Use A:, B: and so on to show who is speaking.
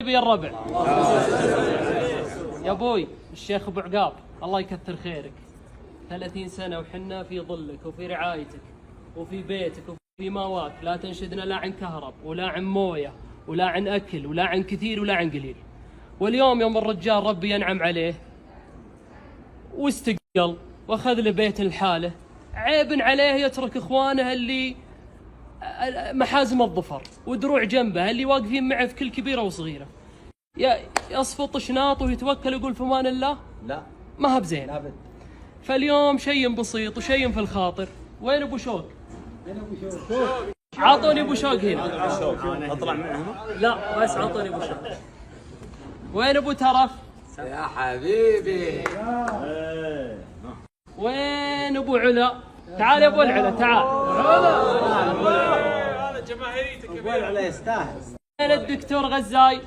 A: يا الربع يا ابوي الشيخ ابو عقاب الله يكثر خيرك. 30 سنة وحنا في ظلك وفي رعايتك وفي بيتك وفي ماواك، لا تنشدنا لا عن كهرب ولا عن مويه ولا عن اكل ولا عن كثير ولا عن قليل. واليوم يوم الرجال ربي ينعم عليه واستقل واخذ له بيت لحاله، عيب عليه يترك اخوانه اللي محازم الظفر ودروع جنبه اللي واقفين معه في كل كبيره وصغيره يصفط شناط ويتوكل ويقول في امان الله؟ لا، ما هو بزين. فاليوم شيء بسيط وشيء في الخاطر. وين ابو شوق؟ عطوني ابو شوق هنا.
B: اطلع من هنا؟
A: لا بس عطوني ابو شوق. وين ابو ترف؟
C: يا حبيبي.
A: وين ابو علا؟ تعال يا ابو العلا تعال.
B: هذا جماهيريتك.
C: ابو العلا يستاهل.
A: وين الدكتور غزاي؟